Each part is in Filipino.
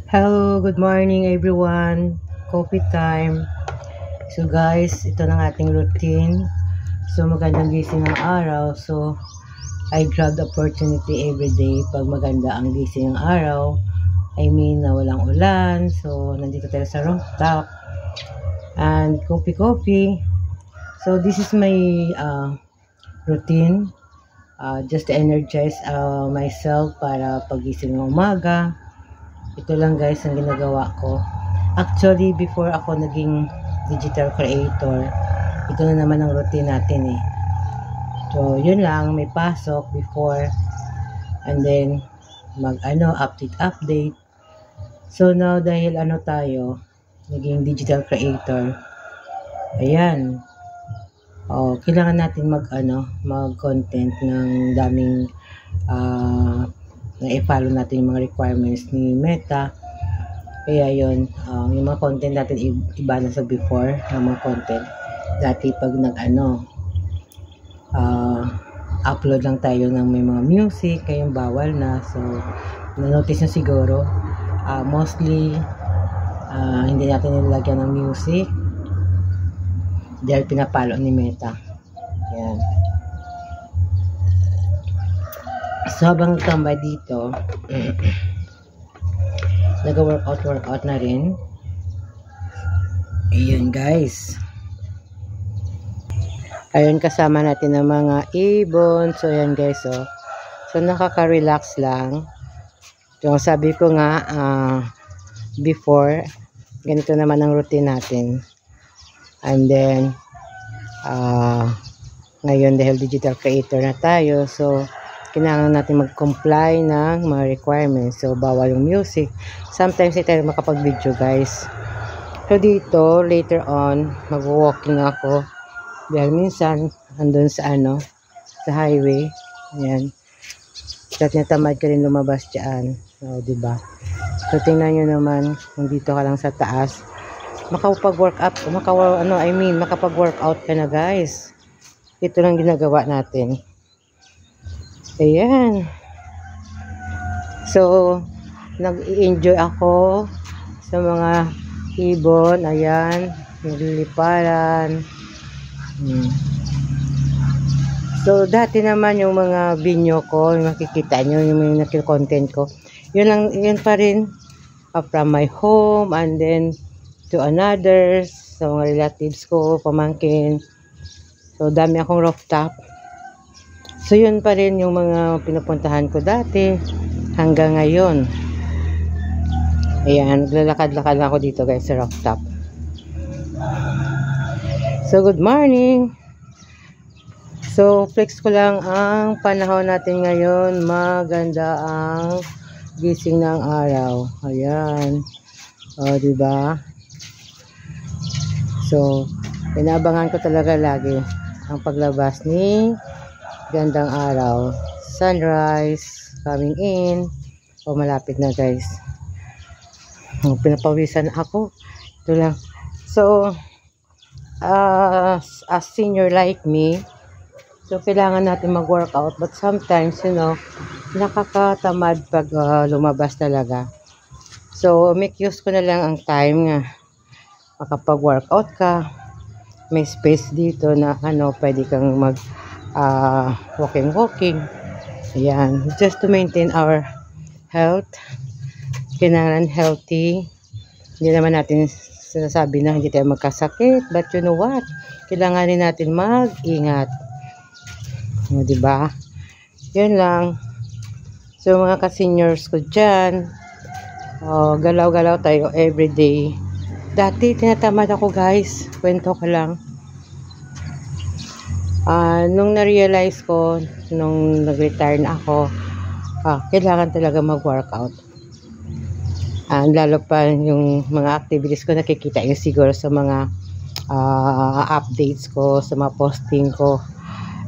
Hello, good morning everyone. Coffee time. So guys, ito na ang ating routine. So magandang gising ng araw. So I grab the opportunity every day pag maganda ang gising ng araw. I mean na walang ulan. So nandito tayo sa rooftop. And coffee. So this is my routine. Just to energize myself para pagising ng umaga. Ito lang guys ang ginagawa ko. Actually, before ako naging digital creator, ito na naman ang routine natin eh. So, yun lang, may pasok before and then update. So now dahil tayo, naging digital creator. Ayan. Kailangan natin mag-content ng daming na-follow natin yung mga requirements ni Meta. Kaya yun, yung mga content natin iba na sa before ng mga content. Dati pag upload lang tayo ng may mga music, kayong bawal na. So, na-notice na siguro, mostly, hindi natin nilagyan ng music dahil pinapalo ni Meta. Yan. So, habang tambay dito, nag-workout na rin. Ayun guys. Ayun, kasama natin ng mga ibon. So, ayan guys, oh. So, nakaka-relax lang. So, sabi ko nga, before, ganito naman ang routine natin. And then, ngayon dahil digital creator na tayo, so, kailangan natin mag-comply ng mga requirements. So, bawal yung music. Sometimes, hindi tayo makapag-video, guys. So, dito, later on, mag-walking ako. Dahil minsan, andun sa sa highway. Ayan. So, tinatamad ka rin lumabas dyan. So, diba? So, tingnan nyo naman, kung dito ka lang sa taas, makapag-workout ka na, guys. Ito lang ginagawa natin. Ayan. So, nag-i-enjoy ako sa mga ibon. Ayan. Nililiparan. So, dati naman yung mga video ko, yung makikita nyo, yung mga content ko. Yun pa rin. From my home and then to another. Sa mga relatives ko, pamangkin. So, dami akong rooftop. So, yun pa rin yung mga pinupuntahan ko dati hanggang ngayon. Ayan, naglalakad-lakad ako dito guys sa rooftop. So, good morning! So, flex ko lang ang panahon natin ngayon. Maganda ang gising ng araw. Ayan. O, diba? So, inabangan ko talaga lagi ang paglabas ni gandang araw, sunrise coming in. Malapit na guys. Pinapawisan ako. Ito lang. So, as senior like me, so kailangan natin mag-workout, but sometimes, nakakatamad pag lumabas talaga. So, make use ko na lang ang time nga makapag-workout ka. May space dito na pwede kang walking. Ayan, just to maintain our health. Kailangan healthy. Hindi naman natin sinasabi na hindi tayo magkasakit, but you know what, kailangan din natin mag-ingat. Diba? Yun lang. So, mga ka-seniors ko dyan, galaw-galaw tayo everyday. Dati tinatamad ako guys, kwento ko lang. Nung na-realize ko, nung nag-retire na ako, kailangan talaga mag-workout. Lalo pa yung mga activities ko, nakikita yun siguro sa mga updates ko, sa mga posting ko.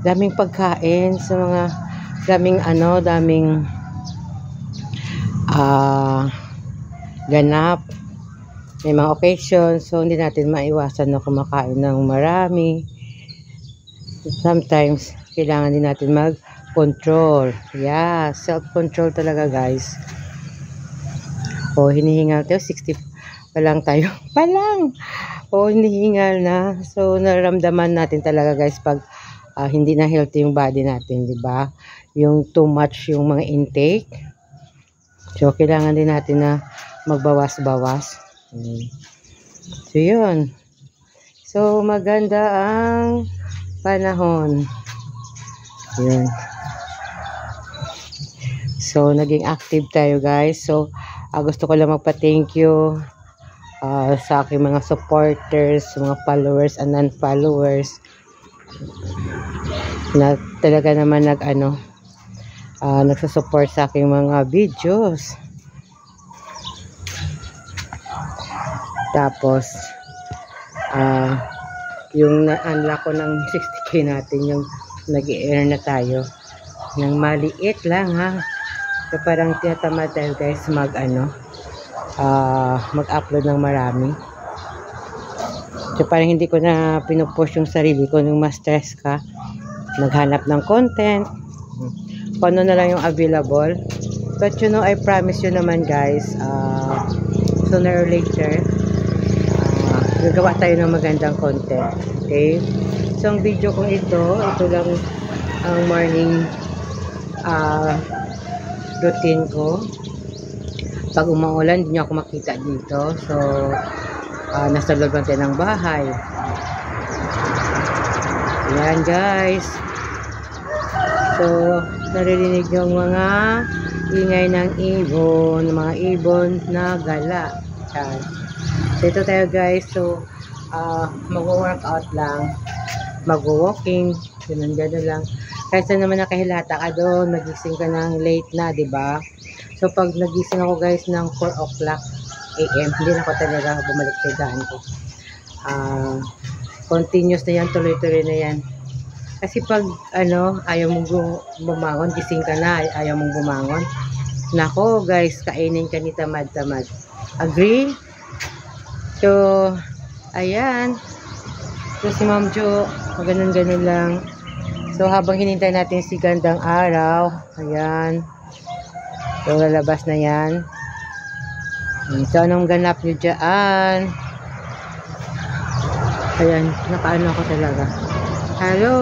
Daming pagkain, sa mga daming ganap. May mga occasions, so hindi natin maiwasan na kumakain ng marami. Sometimes, kailangan din natin mag-control. Yeah, self-control talaga guys. O, hinihingal tayo. 60 pa lang tayo. Pa lang! O, hinihingal na. So, nararamdaman natin talaga guys pag hindi na healthy yung body natin, di ba? Yung too much yung mga intake. So, kailangan din natin na magbawas-bawas. So, yun. So, maganda ang panahon. Yun. So, naging active tayo guys. So, gusto ko lang magpa-thank you sa aking mga supporters, mga followers and non-followers na talaga naman nagsusupport sa aking mga videos. Tapos, yung na-unlock ko ng 60k natin, yung nag-i-earn na tayo ng maliit lang ha. So parang tinatamad tayo guys mag-upload ng marami. So parang hindi ko na pinupush yung sarili ko nung ma-stress ka. Naghanap ng content. Kung ano na lang yung available. But you know, I promise you naman guys, sooner or later, gagawa tayo ng magandang content. Okay? So ang video kong ito lang ang morning routine ko. Pag umuulan, hindi nyo ako makita dito. So, nasa loob lang tayo ng bahay. Ayan guys. So, naririnig yung mga ingay ng ibon, mga ibon na gala. Ayan. So, ito tayo guys. So, mag-workout lang. Mag-walking. Ganun lang. Kaysa naman nakahilata ka doon, nagising ka ng late na, di ba? So, pag nagising ako guys ng 4 o'clock AM, hindi na ako talaga bumalik sa higaan ko. Continuous na yan, tuloy-tuloy na yan. Kasi pag, ayaw mong bumangon, gising ka na, ayaw mong bumangon. Nako guys, kainin ka ni tamad-tamad. Agree? So, ayan. So, si Ma'am Jo, ganun-ganun lang. So, habang hinintay natin si gandang araw, ayan. So, lalabas na yan. So, anong ganap nyo dyan? Ayan, nakaano ako talaga. Hello?